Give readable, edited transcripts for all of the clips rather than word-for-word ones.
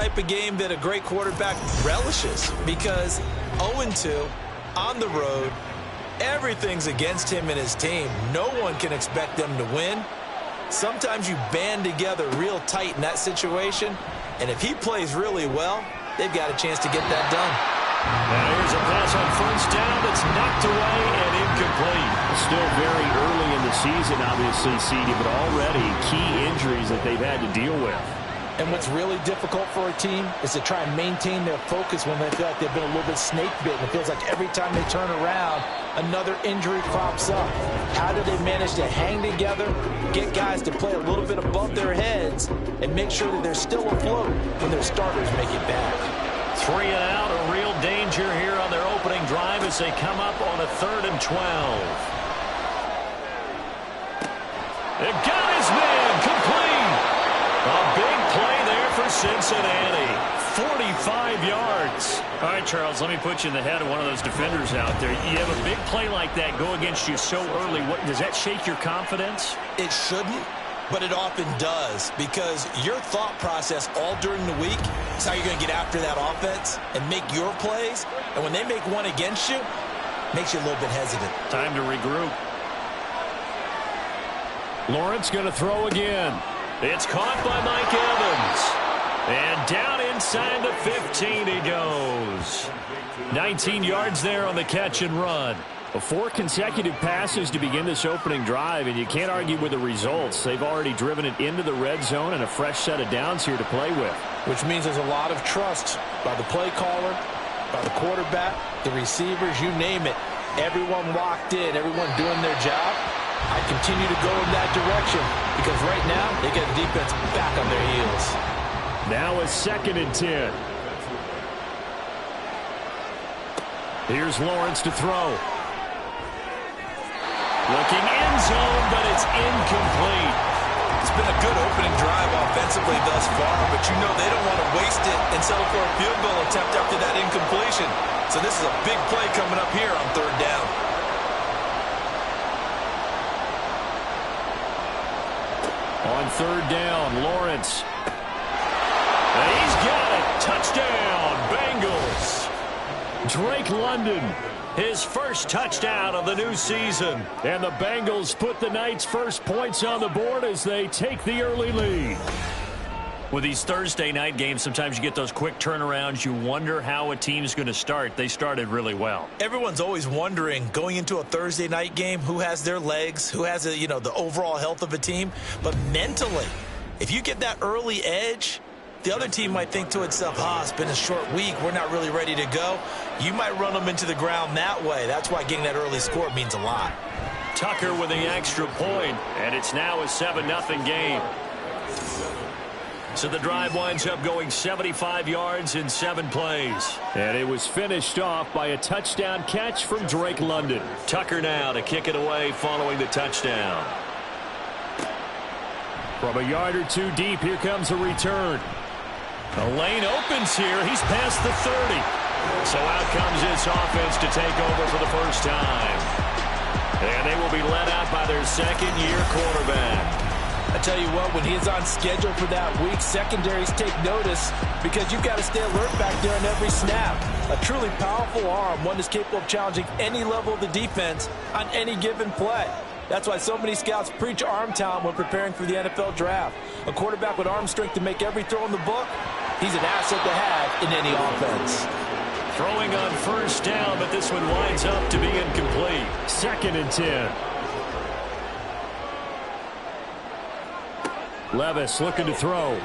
type of game that a great quarterback relishes because 0-2 on the road, everything's against him and his team. No one can expect them to win. Sometimes you band together real tight in that situation, and if he plays really well, they've got a chance to get that done. Now here's a pass on first down that's knocked away and incomplete. Still very early in the season, obviously, CD, but already key injuries that they've had to deal with. And what's really difficult for a team is to try and maintain their focus when they feel like they've been a little bit snake bitten. It feels like every time they turn around, another injury crops up. How do they manage to hang together, get guys to play a little bit above their heads, and make sure that they're still afloat when their starters make it back? 3 and out, a real danger here on their opening drive as they come up on a 3rd and 12. It got his man complete. A big play there for Cincinnati. 45 yards. All right, Charles, let me put you in the head of one of those defenders out there. You have a big play like that go against you so early. Does that shake your confidence? It shouldn't, but it often does because your thought process all during the week is how you're going to get after that offense and make your plays. And when they make one against you, it makes you a little bit hesitant. Time to regroup. Lawrence going to throw again. It's caught by Mike Evans. And down inside the 15 he goes. 19 yards there on the catch and run. 4 consecutive passes to begin this opening drive, and you can't argue with the results. They've already driven it into the red zone and a fresh set of downs here to play with. Which means there's a lot of trust by the play caller, by the quarterback, the receivers, you name it. Everyone locked in, everyone doing their job. I continue to go in that direction because right now they get the defense back on their heels. Now a 2nd and 10. Here's Lawrence to throw. Looking end zone, but it's incomplete. It's been a good opening drive offensively thus far, but you know they don't want to waste it and settle for a field goal attempt after that incompletion. So this is a big play coming up here on 3rd down. On 3rd down, Lawrence. And he's got it. Touchdown, Bengals. Drake London, his first touchdown of the new season. And the Bengals put the night's first points on the board as they take the early lead. With these Thursday night games, sometimes you get those quick turnarounds. You wonder how a team's going to start. They started really well. Everyone's always wondering, going into a Thursday night game, who has their legs, who has the overall health of a team. But mentally, if you get that early edge, the other team might think to itself, it's been a short week, we're not really ready to go. You might run them into the ground that way. That's why getting that early score means a lot. Tucker with the extra point, and it's now a 7-0 game. So the drive winds up going 75 yards in 7 plays. And it was finished off by a touchdown catch from Drake London. Tucker now to kick it away following the touchdown. From a yard or 2 deep, here comes a return. The lane opens here. He's past the 30. So out comes this offense to take over for the first time. And they will be led out by their 2nd-year quarterback. I tell you what, when he's on schedule for that week, secondaries take notice because you've got to stay alert back there on every snap. A truly powerful arm, one that's capable of challenging any level of the defense on any given play. That's why so many scouts preach arm talent when preparing for the NFL draft. A quarterback with arm strength to make every throw in the book, he's an asset to have in any offense. Throwing on first down, but this one winds up to be incomplete. 2nd and 10. Levis looking to throw. And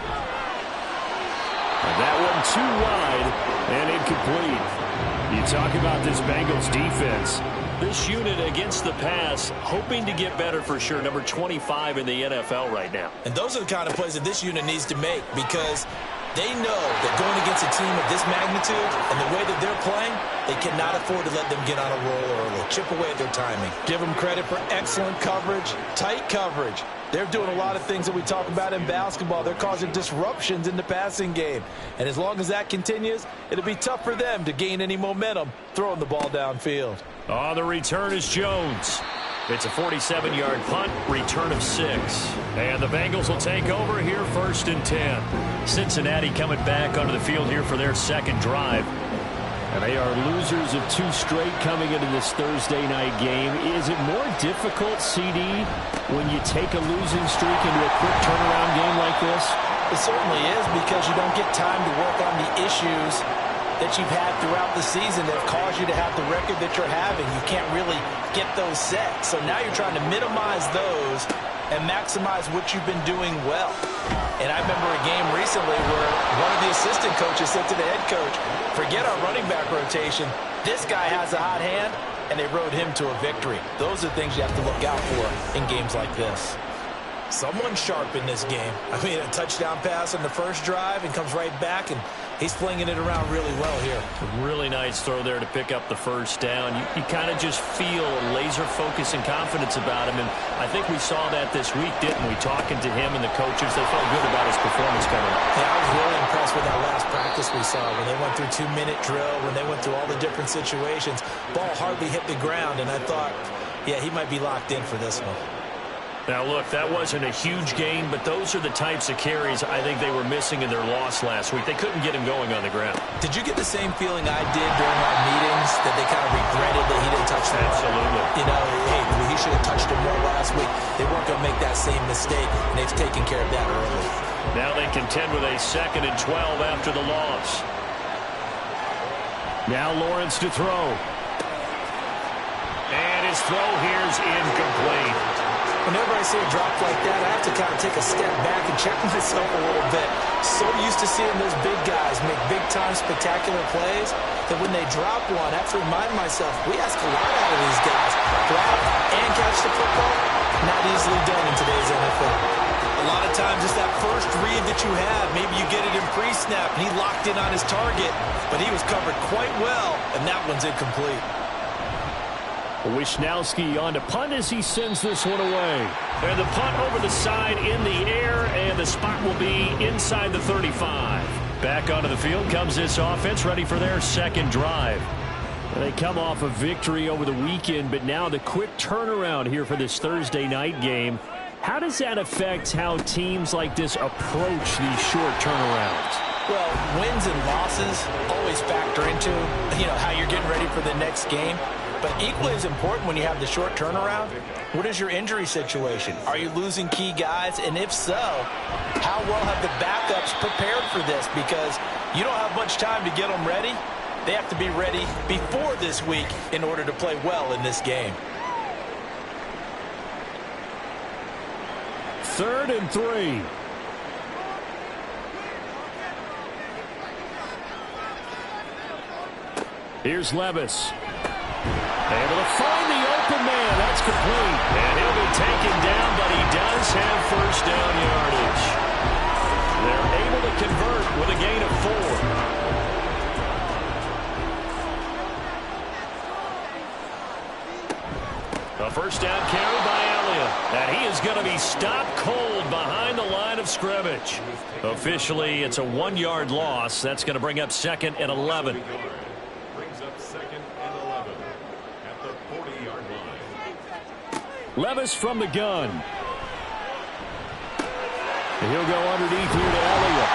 that one too wide and incomplete. You talk about this Bengals defense. This unit against the pass, hoping to get better for sure. Number 25 in the NFL right now. And those are the kind of plays that this unit needs to make because they know that going against a team of this magnitude and the way that they're playing, they cannot afford to let them get on a roll early. Chip away at their timing. Give them credit for excellent coverage, tight coverage. They're doing a lot of things that we talk about in basketball. They're causing disruptions in the passing game. And as long as that continues, it'll be tough for them to gain any momentum throwing the ball downfield. On the return is Jones. It's a 47-yard punt, return of 6. And the Bengals will take over here 1st and 10. Cincinnati coming back onto the field here for their second drive. And they are losers of 2 straight coming into this Thursday night game. Is it more difficult, CD, when you take a losing streak into a quick turnaround game like this? It certainly is, because you don't get time to work on the issues that you've had throughout the season that have caused you to have the record that you're having. You can't really get those set. So now you're trying to minimize those and maximize what you've been doing well. And I remember a game recently where one of the assistant coaches said to the head coach, forget our running back rotation. This guy has a hot hand, and they rode him to a victory. Those are things you have to look out for in games like this. Someone sharp in this game. I mean, a touchdown pass on the first drive and comes right back, and he's flinging it around really well here. A really nice throw there to pick up the first down. You kind of just feel laser focus and confidence about him, and I think we saw that this week, didn't we? Talking to him and the coaches, they felt good about his performance coming up. Yeah, I was really impressed with that last practice we saw when they went through 2-minute drill, when they went through all the different situations. Ball hardly hit the ground, and I thought, yeah, he might be locked in for this one. Now, look, that wasn't a huge gain, but those are the types of carries I think they were missing in their loss last week. They couldn't get him going on the ground. Did you get the same feeling I did during our meetings, that they kind of regretted that he didn't touch the ball? Absolutely. You know, hey, he should have touched it more last week. They weren't going to make that same mistake, and they've taken care of that early. Now they contend with a 2nd and 12 after the loss. Now Lawrence to throw. And his throw here's incomplete. Whenever I see a drop like that, I have to kind of take a step back and check myself a little bit. So used to seeing those big guys make big-time spectacular plays that when they drop one, I have to remind myself, we ask a lot out of these guys. Grab and catch the football, not easily done in today's NFL. A lot of times it's that first read that you have. Maybe you get it in pre-snap, and he locked in on his target, but he was covered quite well, and that one's incomplete. Wishnowski on to punt as he sends this one away. And the punt over the side in the air, and the spot will be inside the 35. Back onto the field comes this offense, ready for their second drive. They come off a victory over the weekend, but now the quick turnaround here for this Thursday night game. How does that affect how teams like this approach these short turnarounds? Well, wins and losses always factor into, how you're getting ready for the next game. But equally as important when you have the short turnaround, what is your injury situation? Are you losing key guys? And if so, how well have the backups prepared for this? Because you don't have much time to get them ready. They have to be ready before this week in order to play well in this game. 3rd and 3. Here's Levis. Able to find the open man. That's complete. And he'll be taken down, but he does have first down yardage. They're able to convert with a gain of 4. A first down carry by Elliott. And he is going to be stopped cold behind the line of scrimmage. Officially, it's a 1-yard loss. That's going to bring up 2nd and 11. Levis from the gun. And he'll go underneath here to Elliott.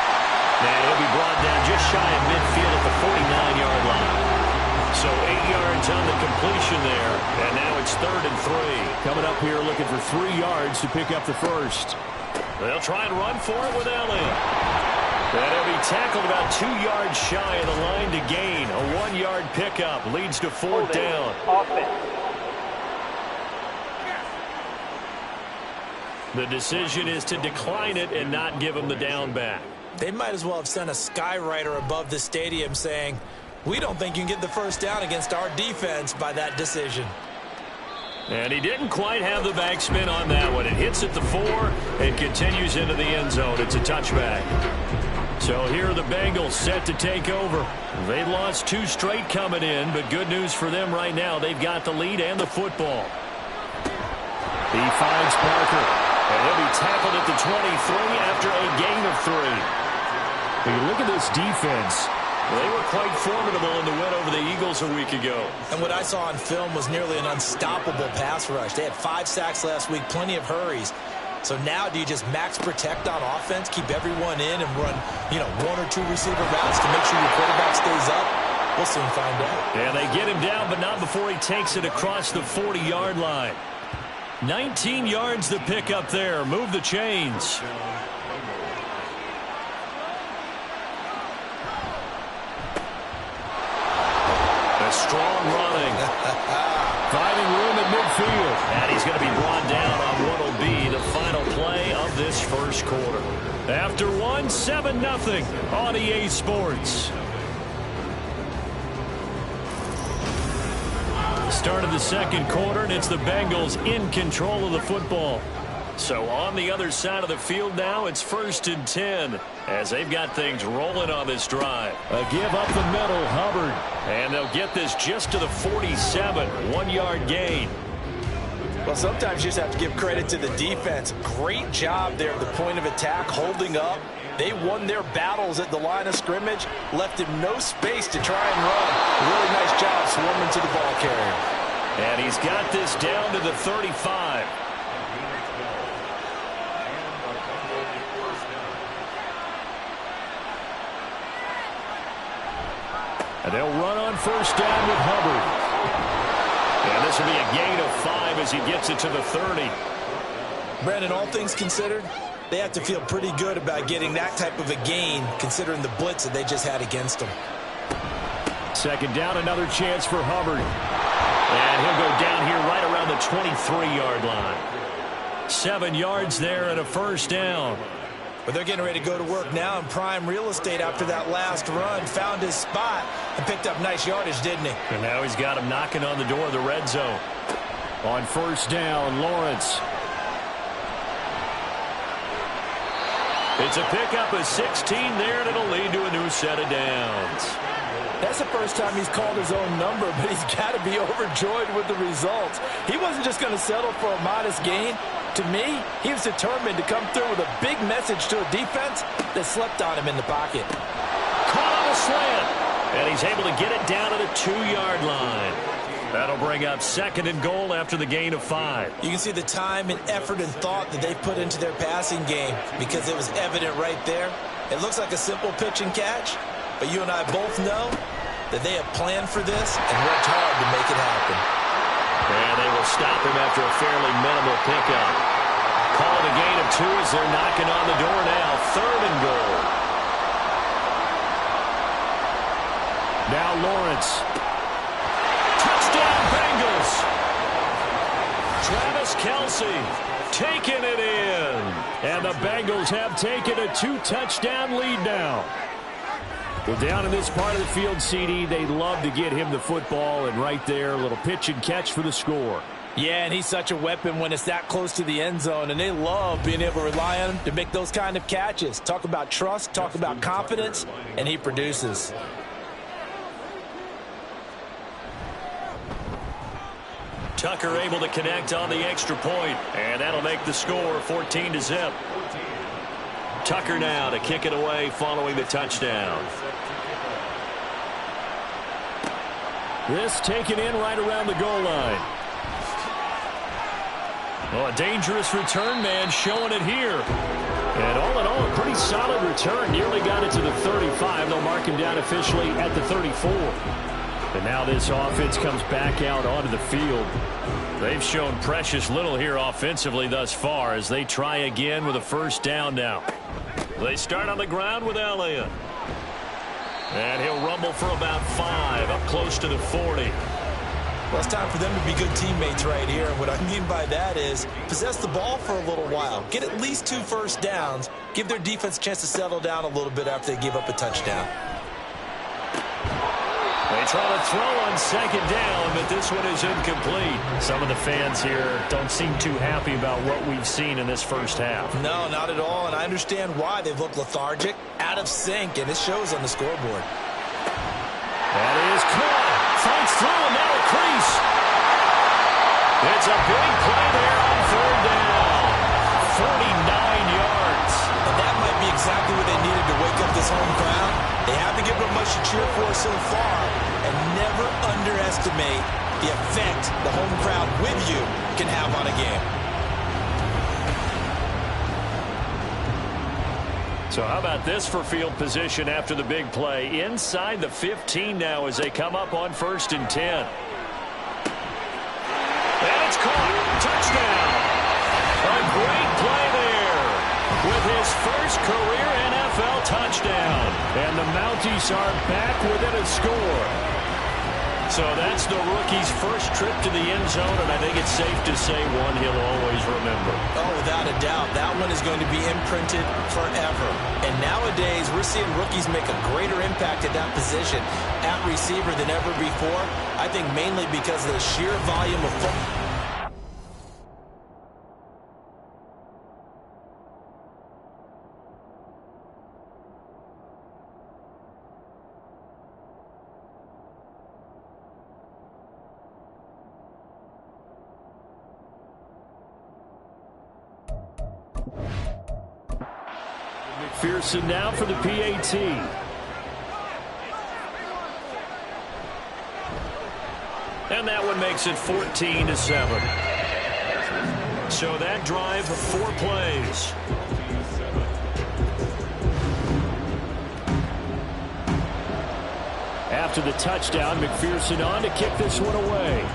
And he'll be brought down just shy of midfield at the 49-yard line. So 8 yards on the completion there. And now it's 3rd and 3. Coming up here looking for 3 yards to pick up the first. They'll try and run for it with Elliott. And he'll be tackled about 2 yards shy of the line to gain. A 1-yard pickup leads to 4th down. The decision is to decline it and not give him the down back. They might as well have sent a skywriter above the stadium saying, we don't think you can get the first down against our defense by that decision. And he didn't quite have the backspin on that one. It hits at the 4 and continues into the end zone. It's a touchback. So here are the Bengals set to take over. They lost 2 straight coming in, but good news for them right now. They've got the lead and the football. He finds Parker. And he'll be tackled at the 23 after a gain of 3. When you look at this defense, They were quite formidable in the win over the Eagles a week ago. And what I saw on film was nearly an unstoppable pass rush. They had 5 sacks last week, plenty of hurries. So now do you just max protect on offense, keep everyone in, and run, 1 or 2 receiver routes to make sure your quarterback stays up? We'll soon find out. And they get him down, but not before he takes it across the 40-yard line. 19 yards to pick up there. Move the chains. A strong running. Finding room at midfield. And he's going to be brought down on what will be the final play of this first quarter. After 7-0 on EA Sports. Start of the second quarter, and it's the Bengals in control of the football. So on the other side of the field now, it's 1st and 10 as they've got things rolling on this drive. A give up the middle, Hubbard. And they'll get this just to the 47, 1-yard gain. Well, sometimes you just have to give credit to the defense. Great job there at the point of attack, holding up. They won their battles at the line of scrimmage, left him no space to try and run. Really nice job swarming to the ball carrier. And he's got this down to the 35. And they'll run on 1st down with Hubbard. And this will be a gain of 5 as he gets it to the 30. Brandon, all things considered, they have to feel pretty good about getting that type of a gain, considering the blitz that they just had against them. 2nd down, another chance for Hubbard. And he'll go down here right around the 23-yard line. 7 yards there and a 1st down. But they're getting ready to go to work now in prime real estate after that last run. Found his spot and picked up nice yardage, didn't he? And now he's got him knocking on the door of the red zone. On 1st down, Lawrence. It's a pickup of 16 there, and it'll lead to a new set of downs. That's the first time he's called his own number, but he's got to be overjoyed with the results. He wasn't just going to settle for a modest gain. To me, he was determined to come through with a big message to a defense that slept on him in the pocket. Caught on a slant, and he's able to get it down to the 2-yard line. That'll bring up 2nd and goal after the gain of 5. You can see the time and effort and thought that they put into their passing game because it was evident right there. It looks like a simple pitch and catch, but you and I both know that they have planned for this and worked hard to make it happen. And they will stop him after a fairly minimal pickup. Call it a gain of 2 as they're knocking on the door now. 3rd and goal. Now Lawrence. Touchdown Bengals. Travis Kelce taking it in. And the Bengals have taken a 2-touchdown lead now. Well, down in this part of the field, CD, they love to get him the football, and right there, a little pitch and catch for the score. Yeah, and he's such a weapon when it's that close to the end zone, and they love being able to rely on him to make those kind of catches. Talk about trust, talk about confidence, and he produces. Tucker able to connect on the extra point, and that'll make the score 14-0. Tucker now to kick it away following the touchdown. This taken in right around the goal line. Well, a dangerous return man showing it here. And all in all, a pretty solid return. Nearly got it to the 35. They'll mark him down officially at the 34. And now this offense comes back out onto the field. They've shown precious little here offensively thus far as they try again with a 1st down now. They start on the ground with Elliott. And he'll rumble for about 5 up close to the 40. Well, it's time for them to be good teammates right here. And what I mean by that is possess the ball for a little while. Get at least 2 first downs. Give their defense a chance to settle down a little bit after they give up a touchdown. They try to throw on 2nd down, but this one is incomplete. Some of the fans here don't seem too happy about what we've seen in this first half. No, not at all, and I understand why. They've looked lethargic, out of sync, and it shows on the scoreboard. That is caught. Fights through, and now a crease. It's a big play there on 3rd down. 49 yards. And that might be exactly what they needed to wake up this home crowd. They haven't given them much should cheer for so far, and never underestimate the effect the home crowd with you can have on a game. So how about this for field position after the big play? Inside the 15 now as they come up on 1st and 10. And it's caught. Touchdown. A great play there with his first career NFL touchdown. And the Mounties are back within a score. So that's the rookie's first trip to the end zone, and I think it's safe to say one he'll always remember. Oh, without a doubt. That one is going to be imprinted forever. And nowadays, we're seeing rookies make a greater impact at that position at receiver than ever before. I think mainly because of the sheer volume of football. McPherson now for the PAT. And that one makes it 14-7. So that drive, 4 plays. After the touchdown, McPherson on to kick this one away.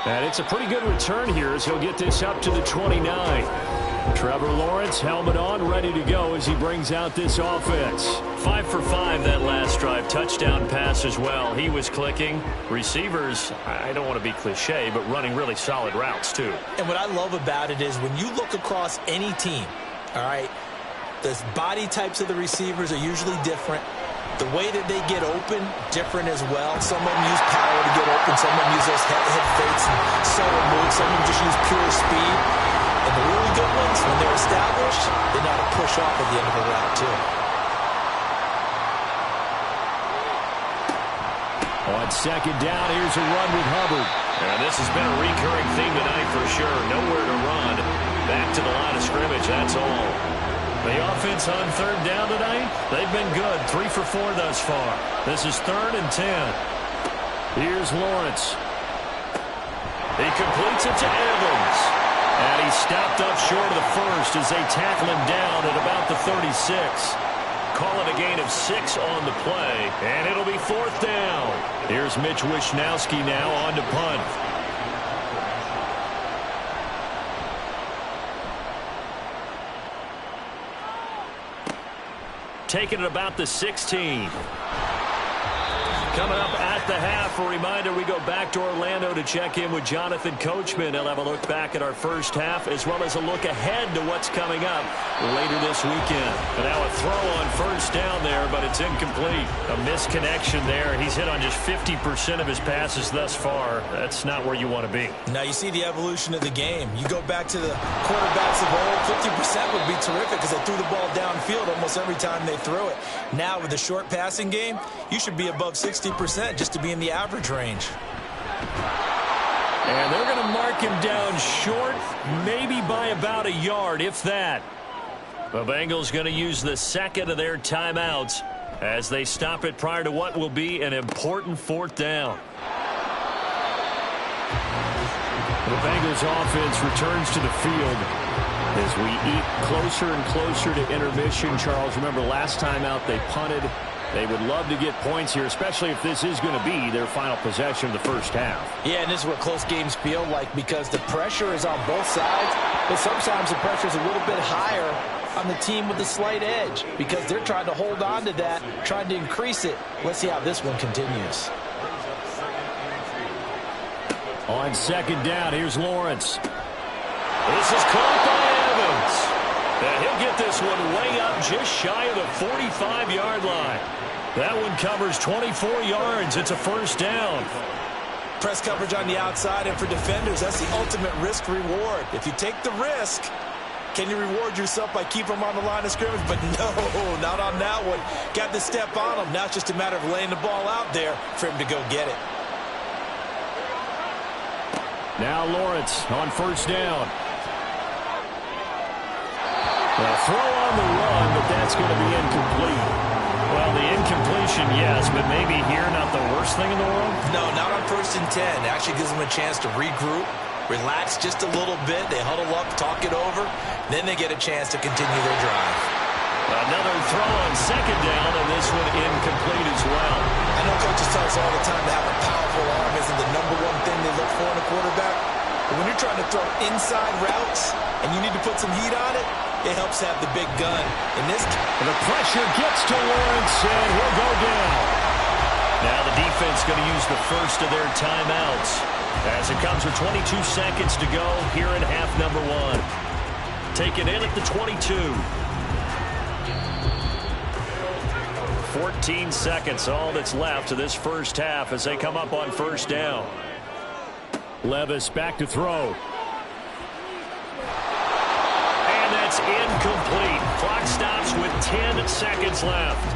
And it's a pretty good return here as he'll get this up to the 29. Trevor Lawrence, helmet on, ready to go as he brings out this offense. 5 for 5 that last drive. Touchdown pass as well. He was clicking. Receivers, I don't want to be cliche, but running really solid routes too. And what I love about it is when you look across any team, all right, the body types of the receivers are usually different. The way that they get open, different as well. Some of them use power to get open. Some of them use those head fakes and solo moves. Some of them just use pure speed. And the really good ones, when they're established, they know how to push off at the end of a route, too. On 2nd down, here's a run with Hubbard. And this has been a recurring theme tonight for sure. Nowhere to run. Back to the line of scrimmage, that's all. The offense on 3rd down tonight, they've been good. 3 for 4 thus far. This is 3rd and 10. Here's Lawrence. He completes it to Evans. And he's stopped up short of the first as they tackle him down at about the 36. Call it a gain of 6 on the play, and it'll be 4th down. Here's Mitch Wishnowski now on to punt. Taking it about the 16. Coming up at the half, a reminder we go back to Orlando to check in with Jonathan Coachman. He'll have a look back at our first half as well as a look ahead to what's coming up later this weekend. And now a throw on 1st down there, but it's incomplete. A misconnection there. He's hit on just 50% of his passes thus far. That's not where you want to be. Now you see the evolution of the game. You go back to the quarterbacks of old, 50% would be terrific because they threw the ball downfield almost every time they threw it. Now with the short passing game, you should be above 60% just to be in the average range. And they're going to mark him down short, maybe by about a yard, if that. The Bengals going to use the 2nd of their timeouts as they stop it prior to what will be an important 4th down. The Bengals offense returns to the field as we eat closer and closer to intermission. Charles, remember last time out they punted. They would love to get points here, especially if this is going to be their final possession of the first half. Yeah, and this is what close games feel like because the pressure is on both sides, but sometimes the pressure is a little bit higher on the team with the slight edge because they're trying to hold on to that, trying to increase it. Let's see how this one continues. On 2nd down, here's Lawrence. This is caught by Evans. And he'll get this one way up just shy of the 45-yard line. That one covers 24 yards. It's a 1st down. Press coverage on the outside, and for defenders, that's the ultimate risk-reward. If you take the risk, can you reward yourself by keeping them on the line of scrimmage? But no, not on that one. Got the step on him. Now it's just a matter of laying the ball out there for him to go get it. Now Lawrence on 1st down. Well, throw on the run, but that's going to be incomplete. Well, the incompletion, yes, but maybe here not the worst thing in the world? No, not on 1st and 10. It actually gives them a chance to regroup, relax just a little bit. They huddle up, talk it over. Then they get a chance to continue their drive. Another throw on 2nd down, and this one incomplete as well. I know coaches tell us all the time to have a powerful arm isn't the #1 thing they look for in a quarterback. But when you're trying to throw inside routes and you need to put some heat on it, it helps have the big gun. In this case, the pressure gets to Lawrence, and he'll go down. Now the defense going to use the first of their timeouts as it comes with 22 seconds to go here in half number 1. Take it in at the 22. 14 seconds, all that's left of this first half as they come up on 1st down. Levis back to throw. And that's incomplete. Clock stops with 10 seconds left.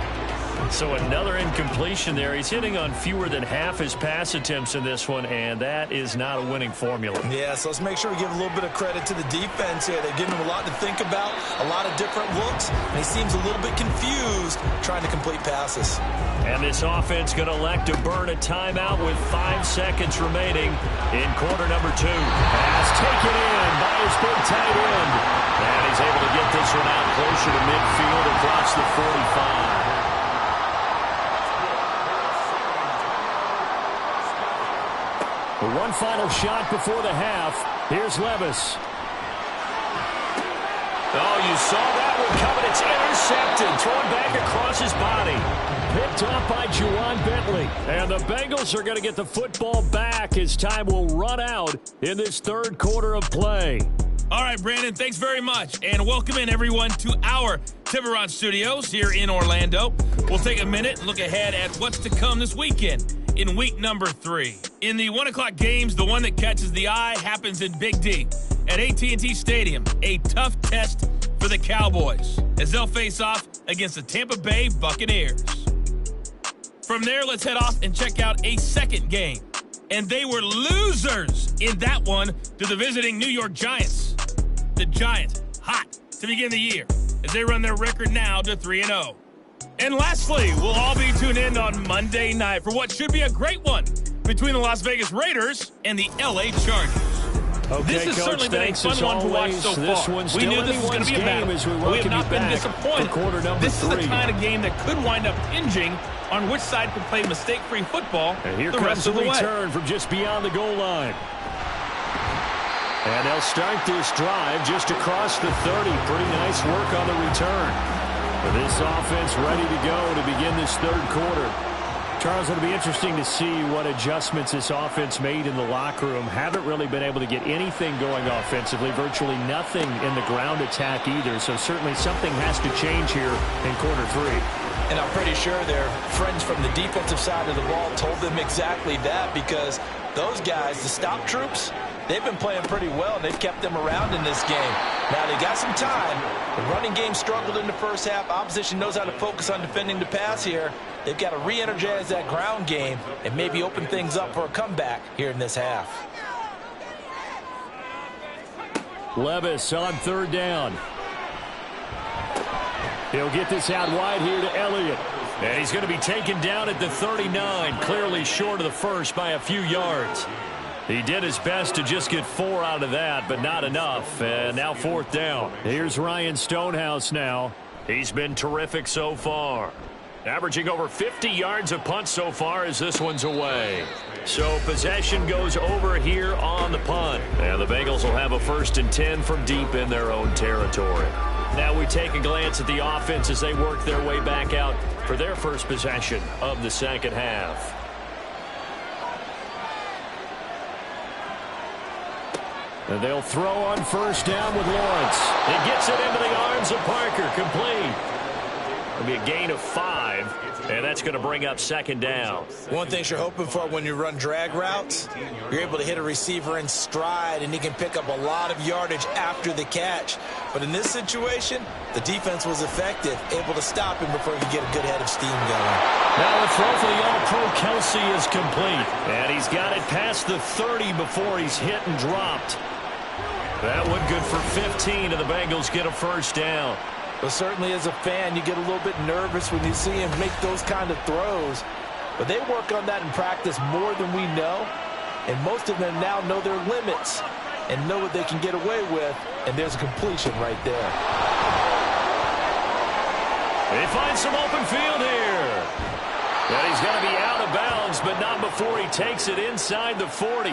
So another incompletion there. He's hitting on fewer than half his pass attempts in this one, and that is not a winning formula. Yeah, so let's make sure we give a little bit of credit to the defense here. They're giving him a lot to think about, a lot of different looks, and he seems a little bit confused trying to complete passes. And this offense going to elect to burn a timeout with 5 seconds remaining in quarter number 2. Pass taken in by his big tight end. And he's able to get this one out closer to midfield across the 45. One final shot before the half. Here's Levis. Oh, you saw that one coming. It's intercepted. Thrown back across his body. Picked up by Juwan Bentley. And the Bengals are going to get the football back as time will run out in this 3rd quarter of play. All right, Brandon, thanks very much. And welcome in, everyone, to our Tiburon Studios here in Orlando. We'll take a minute and look ahead at what's to come this weekend in week number 3. In the 1 o'clock games, the one that catches the eye happens in Big D at AT&T Stadium, a tough test for the Cowboys as they'll face off against the Tampa Bay Buccaneers. From there, let's head off and check out a 2nd game. And they were losers in that one to the visiting New York Giants. The Giants, hot to begin the year as they run their record now to 3-0. And lastly, we'll all be tuned in on Monday night for what should be a great one between the Las Vegas Raiders and the LA Chargers. Okay, this has Coach, certainly been a fun one to watch so far. We knew this was going to be a battle, but we have not been disappointed. This is the kind of game that could wind up hinging on which side can play mistake-free football and here the comes rest of the way. Return from just beyond the goal line. And they'll start this drive just across the 30. Pretty nice work on the return. This offense ready to go to begin this 3rd quarter. Charles, it'll be interesting to see what adjustments this offense made in the locker room. Haven't really been able to get anything going offensively, virtually nothing in the ground attack either. So certainly something has to change here in quarter 3. And I'm pretty sure their friends from the defensive side of the ball told them exactly that, because those guys, the stop troops, they've been playing pretty well, and they've kept them around in this game. Now, they got some time. The running game struggled in the first half. Opposition knows how to focus on defending the pass here. They've got to re-energize that ground game and maybe open things up for a comeback here in this half. Levis on 3rd down. He'll get this out wide here to Elliott. And he's going to be taken down at the 39, clearly short of the first by a few yards. He did his best to just get 4 out of that, but not enough. And now 4th down. Here's Ryan Stonehouse now. He's been terrific so far. Averaging over 50 yards a punt so far as this one's away. So possession goes over here on the punt. And the Bengals will have a 1st and 10 from deep in their own territory. Now we take a glance at the offense as they work their way back out for their first possession of the 2nd half. And they'll throw on 1st down with Lawrence. He gets it into the arms of Parker. Complete. It'll be a gain of 5, and that's going to bring up 2nd down. One thing you're hoping for when you run drag routes, you're able to hit a receiver in stride, and he can pick up a lot of yardage after the catch. But in this situation, the defense was effective, able to stop him before he could get a good head of steam going. Now the throw for the All-Pro Kelsey is complete. And he's got it past the 30 before he's hit and dropped. That one good for 15, and the Bengals get a first down. But certainly as a fan, you get a little bit nervous when you see him make those kind of throws. But they work on that in practice more than we know. And most of them now know their limits and know what they can get away with. And there's a completion right there. They find some open field here. And he's going to be out of bounds, but not before he takes it inside the 40.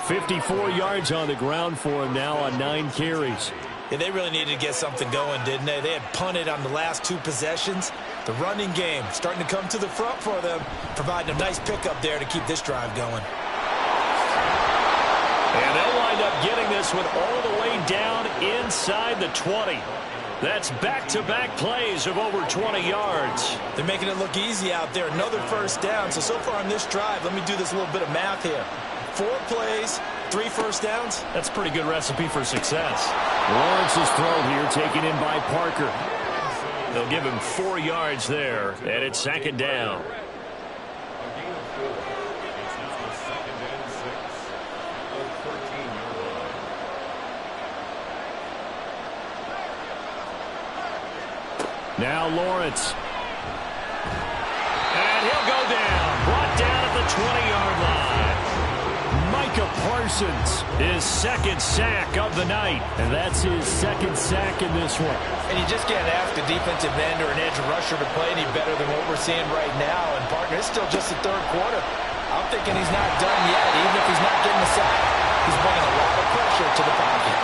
54 yards on the ground for him now on 9 carries. Yeah, they really needed to get something going, didn't they? They had punted on the last 2 possessions. The running game starting to come to the front for them, providing a nice pickup there to keep this drive going. And they'll wind up getting this one all the way down inside the 20. That's back-to-back plays of over 20 yards. They're making it look easy out there. Another first down. So far on this drive, let me do this little bit of math here. 4 plays, 3 first downs. That's a pretty good recipe for success. Lawrence's throw here taken in by Parker. They'll give him 4 yards there, and it's 2nd down. Now Lawrence. And he'll go down. Brought down at the 20-yard line. Micah Parsons, his 2nd sack of the night. And that's his 2nd sack in this one. And you just can't ask a defensive end or an edge rusher to play any better than what we're seeing right now. And, partner, it's still just the 3rd quarter. I'm thinking he's not done yet, even if he's not getting the sack. He's bringing a lot of pressure to the pocket.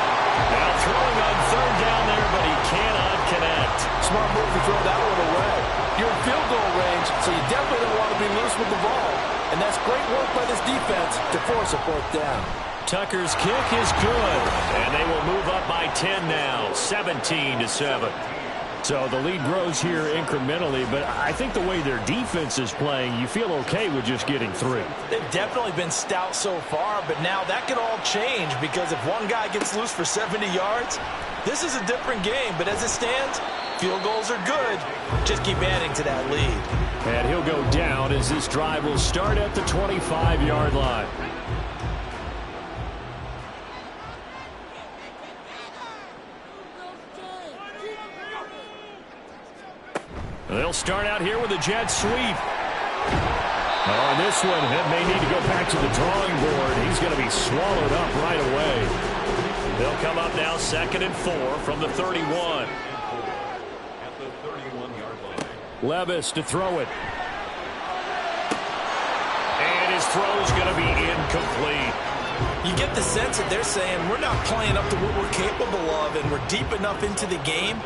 Now throwing on 3rd down there, but he cannot connect. Smart move to throw that one away. You're in field goal range, so you definitely don't want to be loose with the ball. And that's great work by this defense to force a 4th down. Tucker's kick is good, and they will move up by 10 now, 17-7. So the lead grows here incrementally, but I think the way their defense is playing, you feel okay with just getting 3. They've definitely been stout so far, but now that could all change because if one guy gets loose for 70 yards, this is a different game. But as it stands, field goals are good. Just keep adding to that lead. And he'll go down as this drive will start at the 25-yard line. They'll start out here with a jet sweep. On this one, it may need to go back to the drawing board. He's going to be swallowed up right away. They'll come up now 2nd and 4 from the 31. At the 31-yard line. Levis to throw it. And his throw's going to be incomplete. You get the sense that they're saying we're not playing up to what we're capable of and we're deep enough into the game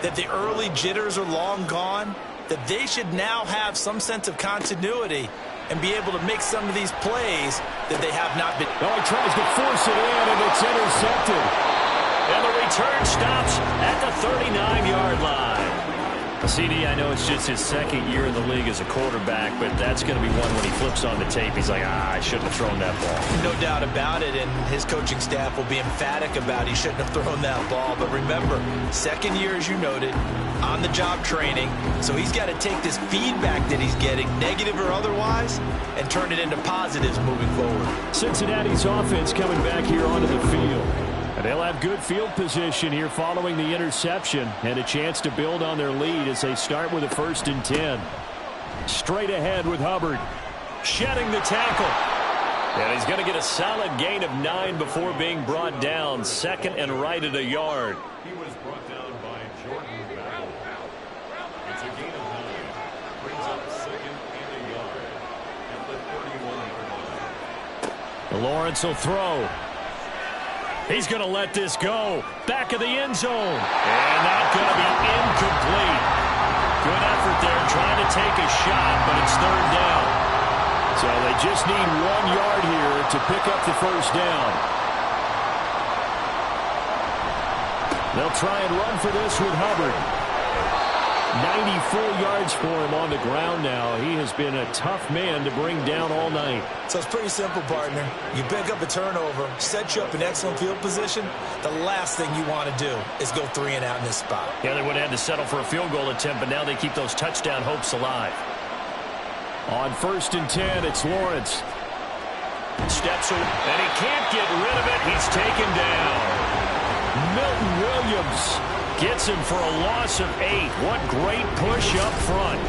that the early jitters are long gone, that they should now have some sense of continuity and be able to make some of these plays that they have not been. Oh, he tries to force it in, and it's intercepted. And the return stops at the 39-yard line. CD, I know it's just his 2nd year in the league as a quarterback, but that's going to be one when he flips on the tape. He's like, I shouldn't have thrown that ball. No doubt about it, and his coaching staff will be emphatic about he shouldn't have thrown that ball. But remember, 2nd year, as you noted, on-the-job training, so he's got to take this feedback that he's getting, negative or otherwise, and turn it into positives moving forward. Cincinnati's offense coming back here onto the field. And they'll have good field position here following the interception and a chance to build on their lead as they start with a 1st and 10. Straight ahead with Hubbard. Shedding the tackle. And he's going to get a solid gain of 9 before being brought down. 2nd and right at a yard. He was brought down by Jordan Battle. It's a gain of 9. Brings up 2nd and a yard at the 31-yard line. Lawrence will throw. He's going to let this go. Back of the end zone. And that's going to be incomplete. Good effort there trying to take a shot, but it's 3rd down. So they just need 1 yard here to pick up the 1st down. They'll try and run for this with Hubbard. 94 yards for him on the ground now. He has been a tough man to bring down all night. So it's pretty simple, partner. You pick up a turnover, set you up in excellent field position. The last thing you want to do is go 3 and out in this spot. Yeah, they would have had to settle for a field goal attempt, but now they keep those touchdown hopes alive. On 1st and 10, it's Lawrence. Steps away, and he can't get rid of it. He's taken down. Milton Williams gets him for a loss of 8. What great push up front.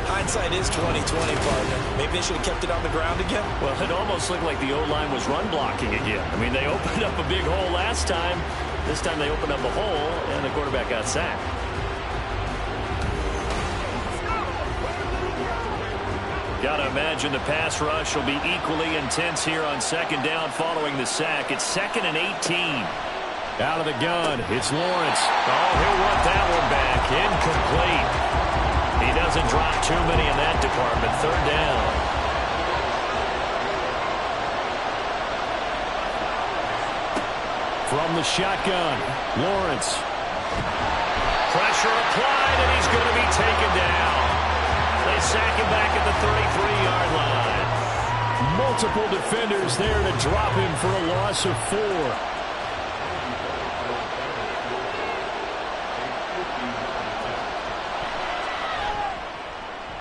Hindsight is 20/20, partner. Maybe they should have kept it on the ground again. Well, it almost looked like the O-line was run blocking again. I mean, they opened up a big hole last time. This time they opened up a hole, and the quarterback got sacked. Got to imagine the pass rush will be equally intense here on second down following the sack. It's 2nd and 18. Out of the gun, it's Lawrence. Oh, he'll want that one back. Incomplete. He doesn't drop too many in that department. 3rd down. From the shotgun, Lawrence. Pressure applied, and he's going to be taken down. They sack him back at the 33-yard line. Multiple defenders there to drop him for a loss of 4.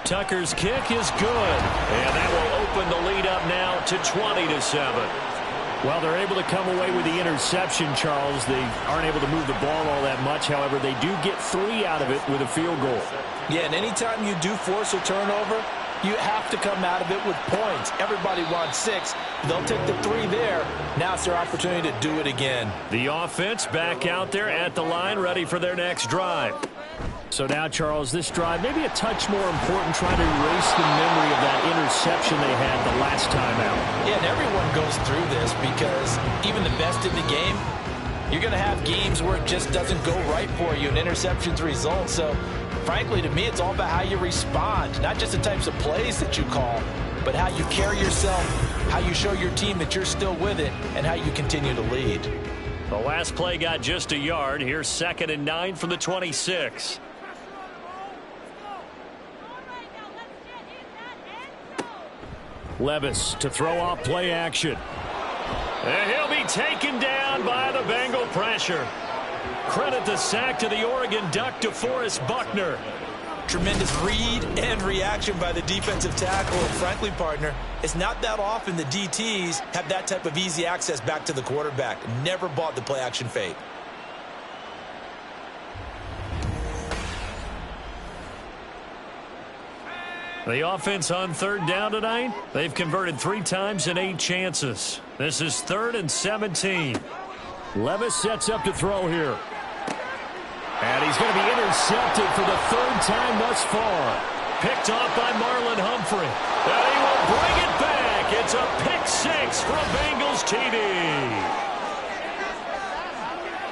Tucker's kick is good, and that will open the lead up now to 20-7. Well, they're able to come away with the interception, Charles. They aren't able to move the ball all that much. However, they do get 3 out of it with a field goal. Yeah, and anytime you do force a turnover, you have to come out of it with points. Everybody wants 6. They'll take the 3 there. Now it's their opportunity to do it again. The offense back out there at the line, ready for their next drive. So now, Charles, this drive maybe a touch more important, trying to erase the memory of that interception they had the last time out. Yeah, and everyone goes through this because even the best in the game, you're going to have games where it just doesn't go right for you and interceptions result. So, frankly, to me, it's all about how you respond, not just the types of plays that you call, but how you carry yourself, how you show your team that you're still with it, and how you continue to lead. The last play got just a yard. Here's 2nd and 9 from the 26. Levis to throw off play action. And he'll be taken down by the Bengal pressure. Credit the sack to the Oregon Duck, DeForest Buckner. Tremendous read and reaction by the defensive tackle. And frankly, partner, it's not that often the DTs have that type of easy access back to the quarterback. Never bought the play action fake. The offense on 3rd down tonight, they've converted 3 times in 8 chances. This is 3rd and 17. Levis sets up to throw here. And he's going to be intercepted for the 3rd time thus far. Picked off by Marlon Humphrey. And he will bring it back. It's a pick 6 for a Bengals TD.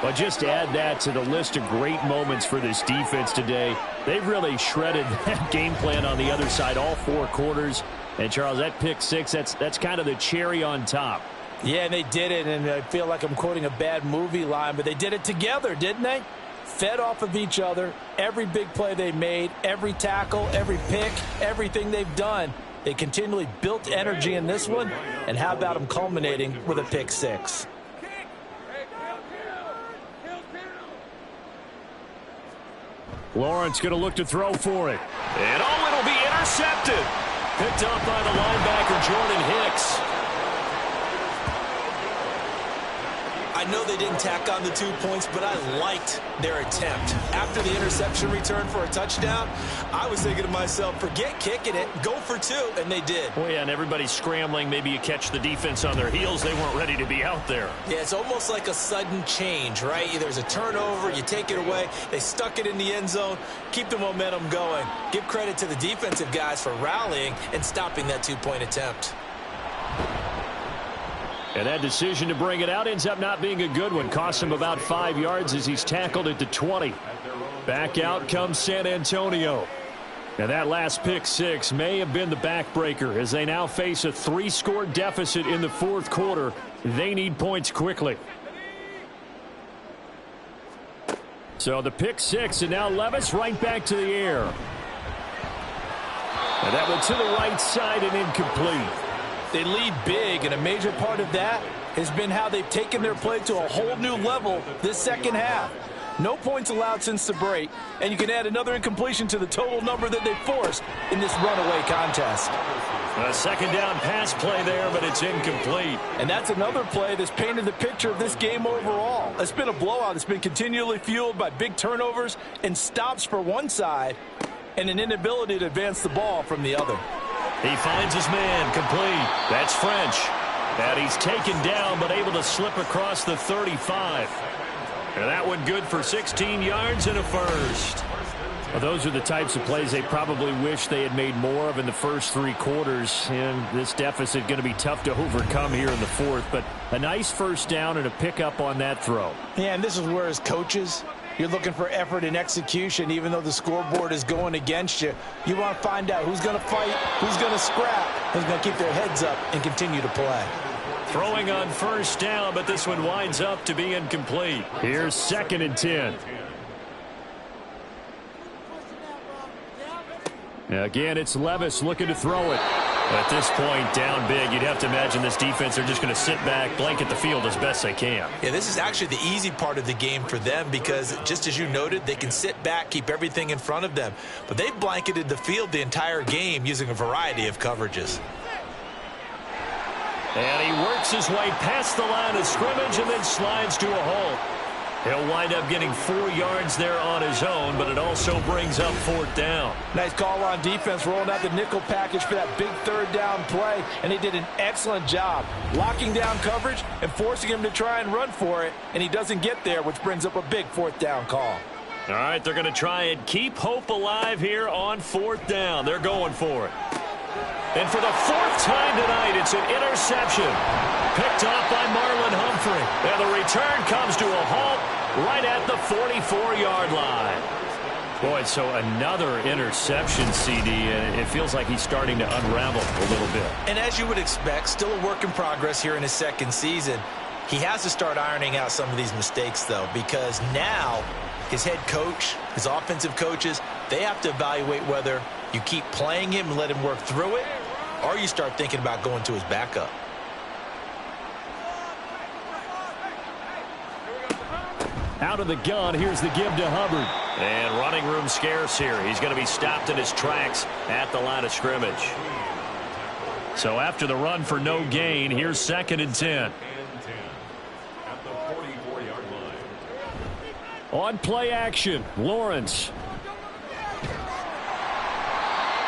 But just to add that to the list of great moments for this defense today, they've really shredded that game plan on the other side all 4 quarters. And, Charles, that pick 6, that's kind of the cherry on top. Yeah, and they did it, and I feel like I'm quoting a bad movie line, but they did it together, didn't they? Fed off of each other, every big play they made, every tackle, every pick, everything they've done. They continually built energy in this one, and how about them culminating with a pick 6? Lawrence going to look to throw for it. And it'll be intercepted. Picked up by the linebacker, Jordan Hicks. I know they didn't tack on the 2 points, but I liked their attempt. After the interception return for a touchdown, I was thinking to myself, forget kicking it, go for 2, and they did. Oh, yeah, and everybody's scrambling. Maybe you catch the defense on their heels. They weren't ready to be out there. Yeah, it's almost like a sudden change, right? There's a turnover, you take it away, they stuck it in the end zone, keep the momentum going. Give credit to the defensive guys for rallying and stopping that 2-point attempt. And that decision to bring it out ends up not being a good one. Costs him about 5 yards as he's tackled at the 20. Back out comes San Antonio. And that last pick 6 may have been the backbreaker as they now face a 3-score deficit in the 4th quarter. They need points quickly. So the pick 6, and now Levis right back to the air. And that one to the right side and incomplete. They lead big, and a major part of that has been how they've taken their play to a whole new level this second half. No points allowed since the break, and you can add another incompletion to the total number that they forced in this runaway contest. A second down pass play there, but it's incomplete. And that's another play that's painted the picture of this game overall. It's been a blowout. It's been continually fueled by big turnovers and stops for one side and an inability to advance the ball from the other. He finds his man, complete. That's French. And he's taken down but able to slip across the 35. And that one good for 16 yards and a first. Well, those are the types of plays they probably wish they had made more of in the first 3 quarters. And this deficit going to be tough to overcome here in the fourth. But a nice first down and a pickup on that throw. Yeah, and this is where as coaches, you're looking for effort and execution. Even though the scoreboard is going against you, you want to find out who's going to fight, who's going to scrap, who's going to keep their heads up and continue to play. Throwing on first down, but this one winds up to be incomplete. Here's 2nd and 10. Again, it's Levis looking to throw it. At this point, down big, you'd have to imagine this defense are just going to sit back, blanket the field as best they can. Yeah, this is actually the easy part of the game for them because, just as you noted, they can sit back, keep everything in front of them. But they've blanketed the field the entire game using a variety of coverages. And he works his way past the line of scrimmage and then slides to a halt. He'll wind up getting 4 yards there on his own, but it also brings up 4th down. Nice call on defense, rolling out the nickel package for that big 3rd down play, and he did an excellent job locking down coverage and forcing him to try and run for it, and he doesn't get there, which brings up a big 4th down call. All right, they're going to try and keep hope alive here on 4th down. They're going for it. And for the 4th time tonight, it's an interception. Picked off by Marlon Humphrey. And the return comes to a halt right at the 44-yard line. Boy, so another interception, CD, and it feels like he's starting to unravel a little bit. And as you would expect, still a work in progress here in his 2nd season. He has to start ironing out some of these mistakes, though, because now his head coach, his offensive coaches, they have to evaluate whether you keep playing him and let him work through it, or you start thinking about going to his backup. Out of the gun, here's the give to Hubbard. And running room scarce here. He's going to be stopped in his tracks at the line of scrimmage. So after the run for no gain, here's 2nd and 10. At the 44-yard line. On play action, Lawrence.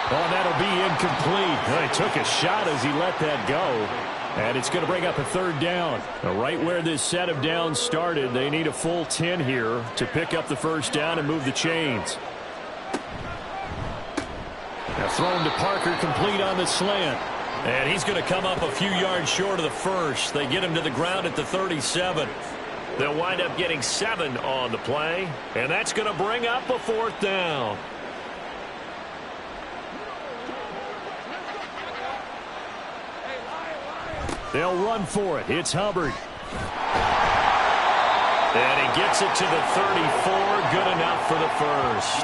Oh, that'll be incomplete. Well, he took a shot as he let that go. And it's going to bring up a 3rd down. Now, right where this set of downs started, they need a full 10 here to pick up the 1st down and move the chains. Now thrown to Parker, complete on the slant. And he's going to come up a few yards short of the first. They get him to the ground at the 37. They'll wind up getting 7 on the play. And that's going to bring up a 4th down. They'll run for it. It's Hubbard. And he gets it to the 34. Good enough for the first.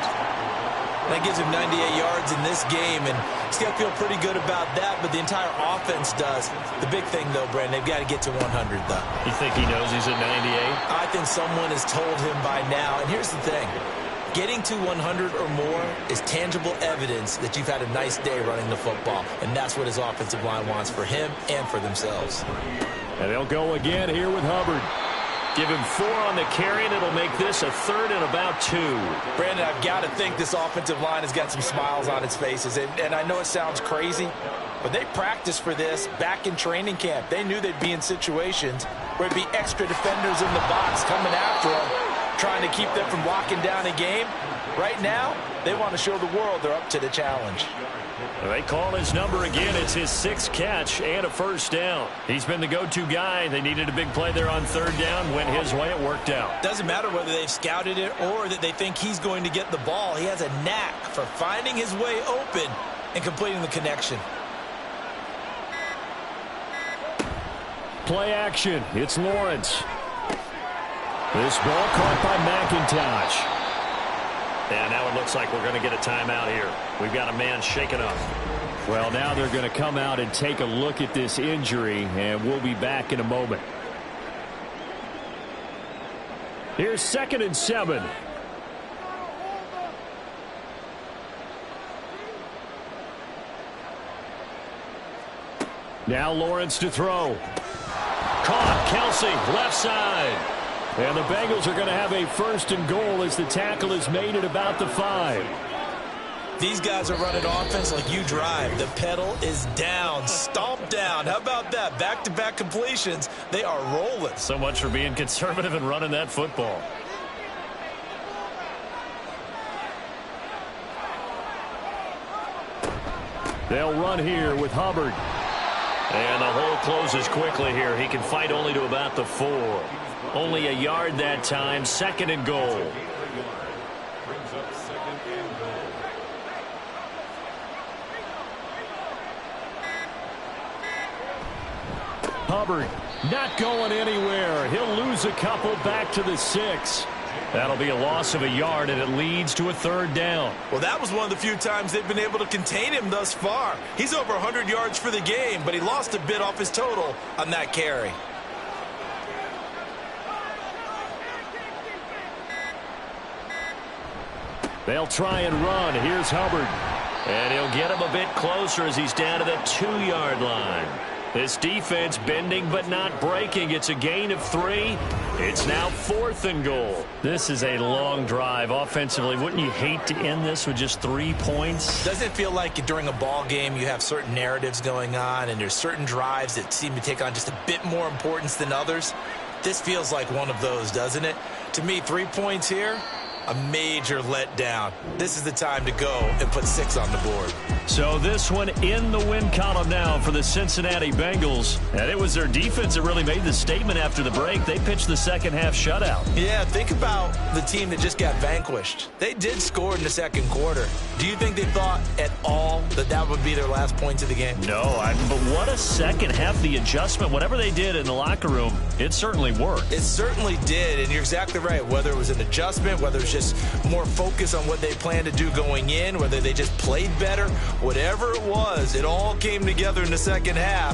That gives him 98 yards in this game, and he's got to feel pretty good about that, but the entire offense does. The big thing, though, Brandon, they've got to get to 100, though. You think he knows he's at 98? I think someone has told him by now, and here's the thing. Getting to 100 or more is tangible evidence that you've had a nice day running the football, and that's what his offensive line wants for him and for themselves. And they'll go again here with Hubbard. Give him 4 on the carry, and it'll make this a 3rd and about 2. Brandon, I've got to think this offensive line has got some smiles on its faces, and I know it sounds crazy, but they practiced for this back in training camp. They knew they'd be in situations where it'd be extra defenders in the box coming after them, trying to keep them from locking down a game. Right now, they want to show the world they're up to the challenge. They call his number again. It's his 6th catch and a 1st down. He's been the go-to guy. They needed a big play there on 3rd down. Went his way. It worked out. Doesn't matter whether they've scouted it or that they think he's going to get the ball. He has a knack for finding his way open and completing the connection. Play action. It's Lawrence. This ball caught by McIntosh. And now it looks like we're going to get a timeout here. We've got a man shaken up. Well, now they're going to come out and take a look at this injury, and we'll be back in a moment. Here's 2nd and 7. Now Lawrence to throw. Caught. Kelsey, left side. And the Bengals are going to have a 1st and goal as the tackle is made at about the 5. These guys are running offense like you drive. The pedal is down, stomped down. How about that? Back-to-back completions. They are rolling. So much for being conservative and running that football. They'll run here with Hubbard. And the hole closes quickly here. He can fight only to about the 4. Only a yard that time. 2nd and goal. Brings up 2nd and goal. Hubbard not going anywhere. He'll lose a couple back to the 6. That'll be a loss of a yard, and it leads to a 3rd down. Well, that was one of the few times they've been able to contain him thus far. He's over 100 yards for the game, but he lost a bit off his total on that carry. They'll try and run. Here's Hubbard. And he'll get him a bit closer as he's down to the 2-yard line. This defense bending but not breaking. It's a gain of 3. It's now 4th and goal. This is a long drive offensively. Wouldn't you hate to end this with just 3 points? Doesn't it feel like during a ball game you have certain narratives going on and there's certain drives that seem to take on just a bit more importance than others? This feels like one of those, doesn't it? To me, 3 points here, a major letdown. This is the time to go and put 6 on the board. So this one in the win column now for the Cincinnati Bengals. And it was their defense that really made the statement after the break. They pitched the second half shutout. Yeah, think about the team that just got vanquished. They did score in the 2nd quarter. Do you think they thought at all that that would be their last points of the game? No, but what a second half. The adjustment, whatever they did in the locker room, it certainly worked. It certainly did, and you're exactly right. Whether it was an adjustment, whether it's just more focus on what they planned to do going in, whether they just played better, whatever it was, it all came together in the second half.